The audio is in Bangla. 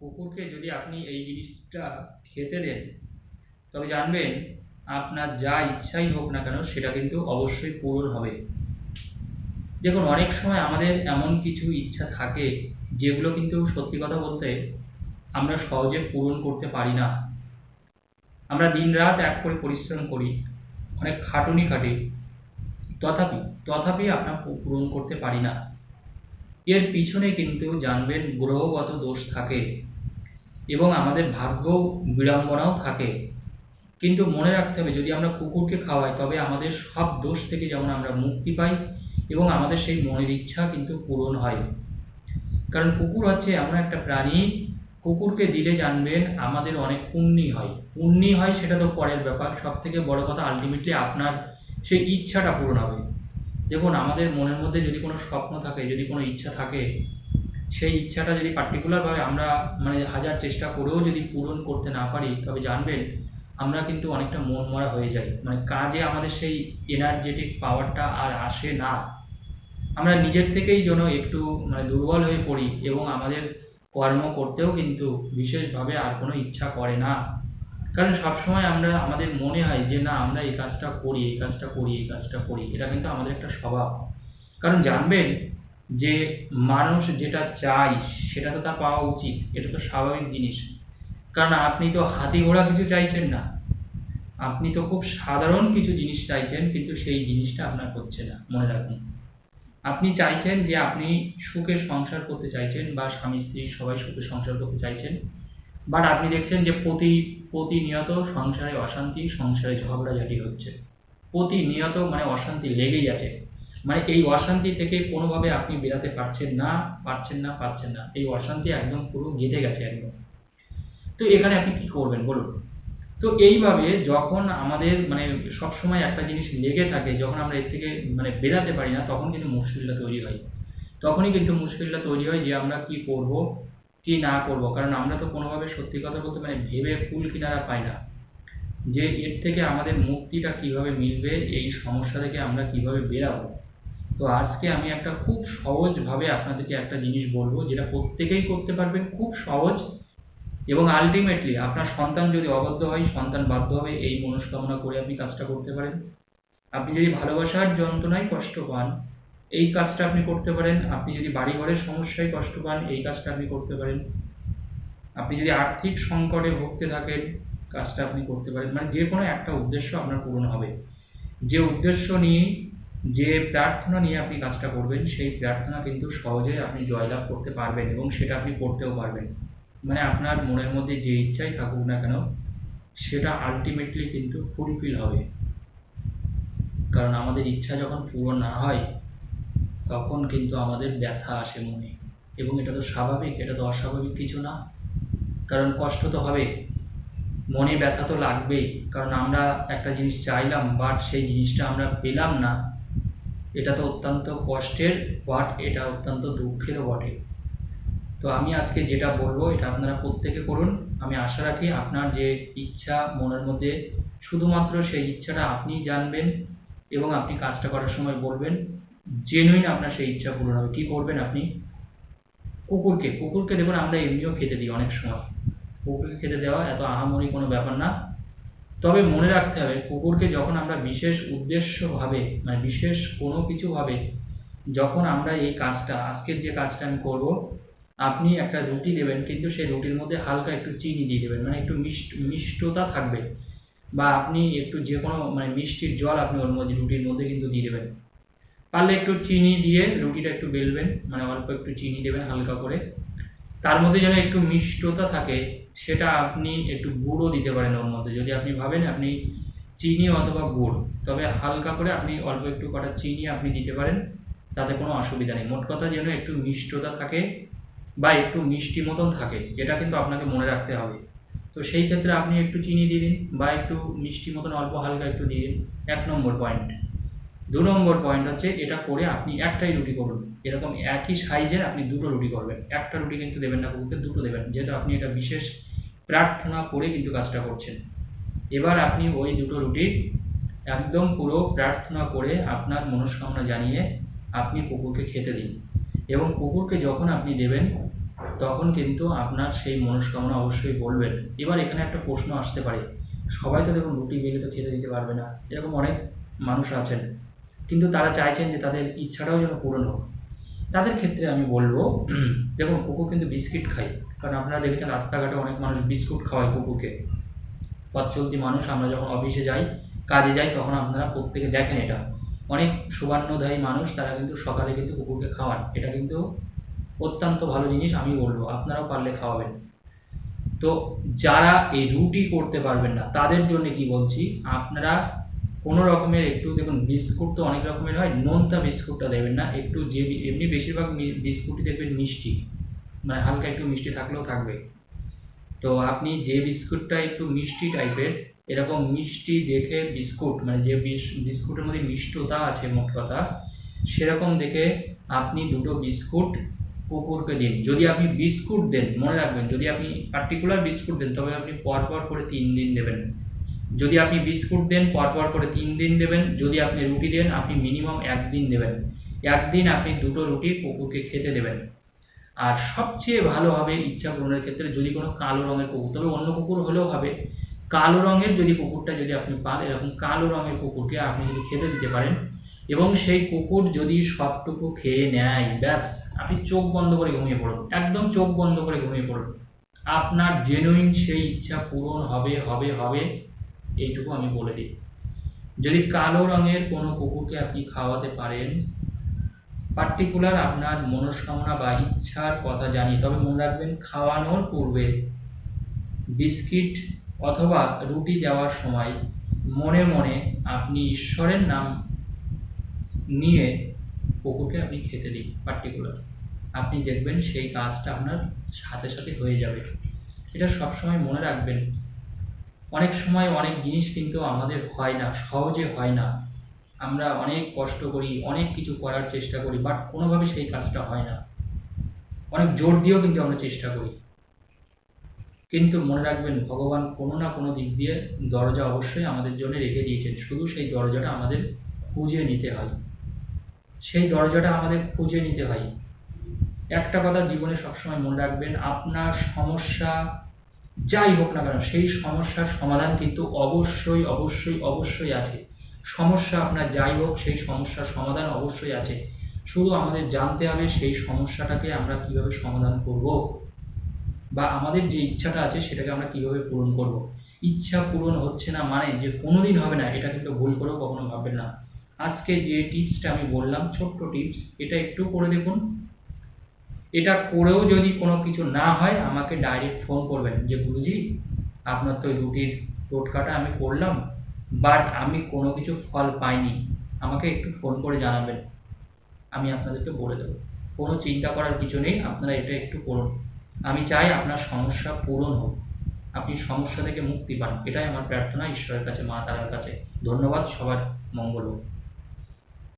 কুকুরকে যদি আপনি এই জিনিসটা খেতে দেন, তবে জানবেন আপনার যা ইচ্ছাই হোক না কেন সেটা কিন্তু অবশ্যই পূরণ হবে। দেখুন, অনেক সময় আমাদের এমন কিছু ইচ্ছা থাকে যেগুলো কিন্তু সত্যি কথা বলতে আমরা সহজে পূরণ করতে পারি না। আমরা দিনরাত এক করে পরিশ্রম করি, অনেক খাটুনি খাটি, তথাপি আমরা পূরণ করতে পারি না। এর পিছনে কিন্তু জানবেন গ্রহগত দোষ থাকে এবং আমাদের ভাগ্য বিড়ম্বনাও থাকে। কিন্তু মনে রাখতে হবে, যদি আমরা কুকুরকে খাওয়াই তবে আমাদের সব দোষ থেকে যেমন আমরা মুক্তি পাই এবং আমাদের সেই মনের ইচ্ছা কিন্তু পূরণ হয়। কারণ কুকুর হচ্ছে এমন একটা প্রাণী, কুকুরকে দিলে জানবেন আমাদের অনেক পুণ্যি হয় সেটা তো পরের ব্যাপার। সব থেকে বড় কথা, আলটিমেটলি আপনার সেই ইচ্ছাটা পূরণ হবে। দেখুন, আমাদের মনের মধ্যে যদি কোনো স্বপ্ন থাকে, যদি কোনো ইচ্ছা থাকে, সেই ইচ্ছাটা যদি পার্টিকুলারভাবে আমরা হাজার চেষ্টা করেও যদি পূরণ করতে না পারি, তবে জানবেন আমরা কিন্তু অনেকটা মনমরা হয়ে যাই। কাজে আমাদের সেই এনার্জেটিক পাওয়ারটা আর আসে না। আমরা নিজের থেকেই যেন একটু দুর্বল হয়ে পড়ি এবং আমাদের কর্ম করতেও কিন্তু বিশেষভাবে আর কোনো ইচ্ছা করে না। কারণ সবসময় আমাদের মনে হয় যে না, আমরা এই কাজটা করি, এই কাজটা করি, এই কাজটা করি। এটা কিন্তু আমাদের একটা স্বভাব। কারণ জানবেন যে মানুষ যেটা চায় সেটা তো তার পাওয়া উচিত, এটা তো স্বাভাবিক জিনিস। কারণ আপনি তো হাতি ঘোড়া কিছু চাইছেন না, আপনি তো খুব সাধারণ কিছু জিনিস চাইছেন, কিন্তু সেই জিনিসটা আপনার হচ্ছে না। মনে রাখুন, আপনি চাইছেন যে আপনি সুখে সংসার করতে চাইছেন, বা স্বামী স্ত্রী সবাই সুখে সংসার করতে চাইছেন, বাট আপনি দেখছেন যে প্রতিনিয়ত সংসারে অশান্তি, সংসারে ঝগড়াঝাটি হচ্ছে, প্রতিনিয়ত অশান্তি লেগেই আছে। এই অশান্তি থেকে কোনোভাবে আপনি বেরাতে পারছেন না। এই অশান্তি একদম পুরো গেঁথে গেছে একদম। তো এখানে আপনি কি করবেন বলুন? তো এইভাবে যখন আমাদের সবসময় একটা জিনিস লেগে থাকে, যখন আমরা এর থেকে বেরাতে পারি না, তখন কিন্তু মুশকিলটা তৈরি হয়। তখনই কিন্তু মুশকিলটা তৈরি হয় যে আমরা কি করব কি না করব। কারণ আমরা তো কোনোভাবে সত্যি কথা বলতে ভেবে কুল কিনারা পাই না যে এর থেকে আমাদের মুক্তিটা কিভাবে মিলবে, এই সমস্যা থেকে আমরা কিভাবে বেরাবো। তো আজকে আমি একটা খুব সহজভাবে আপনাদেরকে একটা জিনিস বলবো, যেটা প্রত্যেকেই করতে পারবেন, খুব সহজ। এবং আলটিমেটলি আপনার সন্তান যদি অবাধ্য হয়, সন্তান বাধ্য হবে, এই মনস্কামনা করে আপনি কাজটা করতে পারেন। আপনি যদি ভালোবাসার যন্ত্রণায় কষ্ট পান, এই কাজটা আপনি করতে পারেন। আপনি যদি বাড়ি ঘরের সমস্যায় কষ্ট পান, এই কাজটা আপনি করতে পারেন। আপনি যদি আর্থিক সংকটে ভুগতে থাকেন, কাজটা আপনি করতে পারেন। যে কোনো একটা উদ্দেশ্য আপনার পূরণ হবে। যে উদ্দেশ্য নিয়ে, যে প্রার্থনা নিয়ে আপনি কাজটা করবেন, সেই প্রার্থনা কিন্তু সহজে আপনি জয়লাভ করতে পারবেন এবং সেটা আপনি করতেও পারবেন। আপনার মনের মধ্যে যে ইচ্ছাই থাকুক না কেন, সেটা আলটিমেটলি কিন্তু ফুলফিল হবে। কারণ আমাদের ইচ্ছা যখন পূরণ না হয়, তখন কিন্তু আমাদের ব্যথা আসে মনে, এবং এটা তো স্বাভাবিক, এটা তো অস্বাভাবিক কিছু না। কারণ কষ্ট তো হবে, মনে ব্যথা তো লাগবেই। কারণ আমরা একটা জিনিস চাইলাম, বাট সেই জিনিসটা আমরা পেলাম না। এটা তো অত্যন্ত কষ্টের, বাট এটা অত্যন্ত দুঃখেরও বটে। তো আমি আজকে যেটা বলবো, এটা আপনারা প্রত্যেকে করুন। আমি আশা রাখি আপনার যে ইচ্ছা মনের মধ্যে, শুধুমাত্র সেই ইচ্ছাটা আপনিই জানবেন এবং আপনি কাজটা করার সময় বলবেন, জেনুইন আপনার সেই ইচ্ছা পূরণ হবে। কী করবেন আপনি? কুকুরকে দেখুন, আমরা এমনিও খেতে দিই অনেক সময়। কুকুরকে খেতে দেওয়া এত আহামরি কোনো ব্যাপার না। তবে মনে রাখতে হবে, কুকুরকে যখন আমরা বিশেষ উদ্দেশ্যভাবে, বিশেষ কোনো কিছুভাবে যখন আমরা এই কাজটা, আজকের যে কাজটা আমি করব, আপনি একটা রুটি দেবেন, কিন্তু সেই রুটির মধ্যে হালকা একটু চিনি দিয়ে দেবেন, একটু মিষ্টতা থাকবে। বা আপনি একটু যে কোনো মিষ্টির জল আপনি ওর মধ্যে, রুটির মধ্যে কিন্তু দিয়ে দেবেন। পারলে একটু চিনি দিয়ে রুটিটা একটু বেলবেন, অল্প একটু চিনি দেবেন হালকা করে। তার মধ্যে যেন একটু মিষ্টতা থাকে, সেটা আপনি একটু গুড়ও দিতে পারেন ওর মধ্যে। যদি আপনি ভাবেন আপনি চিনি অথবা গুড়, তবে হালকা করে আপনি অল্প একটু কটা চিনি আপনি দিতে পারেন, তাতে কোনো অসুবিধা নেই। মোট কথা যেন একটু মিষ্টতা থাকে বা একটু মিষ্টি মতন থাকে, এটা কিন্তু আপনাকে মনে রাখতে হবে। তো সেই ক্ষেত্রে আপনি একটু চিনি দিয়ে দিন বা একটু মিষ্টি মতন অল্প হালকা একটু দিয়ে দিন। 1 নম্বর পয়েন্ট। 2 নম্বর পয়েন্ট হচ্ছে, এটা করে আপনি একটাই রুটি করুন। এরকম একই সাইজের আপনি 2টো রুটি করবেন। একটা রুটি কিন্তু দেবেন না কুকুরকে, 2টো দেবেন, যেহেতু আপনি এটা বিশেষ প্রার্থনা করে কিন্তু কাজটা করছেন। এবার আপনি ওই 2টো রুটি একদম পুরো প্রার্থনা করে আপনার মনস্কামনা জানিয়ে আপনি কুকুরকে খেতে দিন। এবং কুকুরকে যখন আপনি দেবেন, তখন কিন্তু আপনার সেই মনস্কামনা অবশ্যই বলবেন। এবার এখানে একটা প্রশ্ন আসতে পারে, সবাই তো দেখুন রুটি বেলে তো খেতে দিতে পারবে না, এরকম অনেক মানুষ আছেন, কিন্তু তারা চাইছেন যে তাদের ইচ্ছাটাও যেন পূরণ হোক। তাদের ক্ষেত্রে আমি বলবো, দেখুন কুকুর কিন্তু বিস্কিট খায়, কারণ আপনারা দেখেছেন রাস্তাঘাটে অনেক মানুষ বিস্কুট খাওয়ায় কুকুরকে। পথ চলতি মানুষ, আমরা যখন অফিসে যাই, কাজে যাই, তখন আপনারা প্রত্যেকে দেখেন এটা। অনেক শুভান্নধায়ী মানুষ তারা কিন্তু সকালে কিন্তু কুকুরকে খাওয়ান, এটা কিন্তু অত্যন্ত ভালো জিনিস, আমি বলবো আপনারাও পারলে খাওয়াবেন। তো যারা এই রুটি করতে পারবেন না তাদের জন্য কি বলছি, আপনারা কোনো রকমের একটু দেখুন, বিস্কুট তো অনেক রকমের হয়, নোনতা বিস্কুটটা দেবেন না, একটু যে এমনি বেশিরভাগ বিস্কুটই দেখবেন মিষ্টি, মানে হালকা একটু মিষ্টি থাকলেও থাকবে। তো আপনি যে বিস্কুটটা একটু মিষ্টি টাইপের, এরকম মিষ্টি দেখে বিস্কুট, মানে যে বিস্কুটের মধ্যে মিষ্টতা আছে মোট কথা, সেরকম দেখে আপনি দুটো বিস্কুট কুকুরকে দিন। যদি আপনি বিস্কুট দেন, মনে রাখবেন, যদি আপনি পার্টিকুলার বিস্কুট দেন তবে আপনি পরপর করে 3 দিন দেবেন। যদি আপনি বিস্কুট দেন পরপর করে 3 দিন দেবেন। যদি আপনি রুটি দেন আপনি মিনিমাম 1 দিন দেবেন। 1 দিন আপনি দুটো রুটি কুকুরকে খেতে দেবেন। আর সবচেয়ে ভালো হবে ইচ্ছা পূরণের ক্ষেত্রে, যদি কোনো কালো রঙের কুকুর, তবে অন্য কুকুর হলেও হবে, কালো রঙের যদি কুকুরটা যদি আপনি পান, এরকম কালো রঙের কুকুরকে আপনি যদি খেতে দিতে পারেন, এবং সেই কুকুর যদি সবটুকু খেয়ে নেয়, ব্যাস আপনি চোখ বন্ধ করে ঘুমিয়ে পড়ুন, একদম চোখ বন্ধ করে ঘুমিয়ে পড়ুন, আপনার জেনুইন সেই ইচ্ছা পূরণ হবে হবে হবে, এইটুকু আমি বলে দিই। যদি কালো রঙের কোনো কুকুরকে আপনি খাওয়াতে পারেন, পার্টিকুলার আপনার মনস্কামনা বা ইচ্ছার কথা জানি, তবে মনে রাখবেন খাওয়ানোর পূর্বে বিস্কিট অথবা রুটি দেওয়ার সময় মনে মনে আপনি ঈশ্বরের নাম নিয়ে কুকুরকে আপনি খেতে দিন পার্টিকুলার। আপনি দেখবেন সেই কাজটা আপনার সাথে সাথে হয়ে যাবে। এটা সবসময় মনে রাখবেন। অনেক সময় অনেক জিনিস কিন্তু আমাদের হয় না, সহজে হয় না, আমরা অনেক কষ্ট করি, অনেক কিছু করার চেষ্টা করি, বাট কোনোভাবে সেই কাজটা হয় না, অনেক জোর দিয়েও কিন্তু আমরা চেষ্টা করি। কিন্তু মনে রাখবেন ভগবান কোনো না কোনো দিক দিয়ে দরজা অবশ্যই আমাদের জন্য রেখে দিয়েছেন, শুধু সেই দরজাটা আমাদের খুঁজে নিতে হয়, সেই দরজাটা আমাদের খুঁজে নিতে হয়। একটা কথা জীবনে সবসময় মনে রাখবেন, আপনার সমস্যা যাই হোক না কেন সেই সমস্যার সমাধান কিন্তু অবশ্যই অবশ্যই অবশ্যই আছে। সমস্যা আপনার যাই হোক সেই সমস্যার সমাধান অবশ্যই আছে, শুধু আমাদের জানতে হবে সেই সমস্যাটাকে আমরা কিভাবে সমাধান করব, বা আমাদের যে ইচ্ছাটা আছে সেটাকে আমরা কিভাবে পূরণ করব। ইচ্ছা পূরণ হচ্ছে না মানে যে কোনোদিন হবে না, এটা কিন্তু ভুল করেও কখনো ভাববেন না। আজকে যে টিপসটা আমি বললাম, ছোট্ট টিপস, এটা একটু করে দেখুন। এটা করেও যদি কোনো কিছু না হয় আমাকে ডাইরেক্ট ফোন করবেন যে গুরুজি আপনার তো রুটির টোটকাটা আমি করলাম, বাট আমি কোনো কিছু ফল পাইনি, আমাকে একটু ফোন করে জানাবেন, আমি আপনাদেরকে বলে দেবো। কোনো চিন্তা করার কিছু নেই, আপনারা এটা একটু করুন। আমি চাই আপনার সমস্যা পূরণ হোক, আপনি সমস্যা থেকে মুক্তি পান, এটাই আমার প্রার্থনা ঈশ্বরের কাছে, মা তারার কাছে। ধন্যবাদ, সবার মঙ্গল হোক।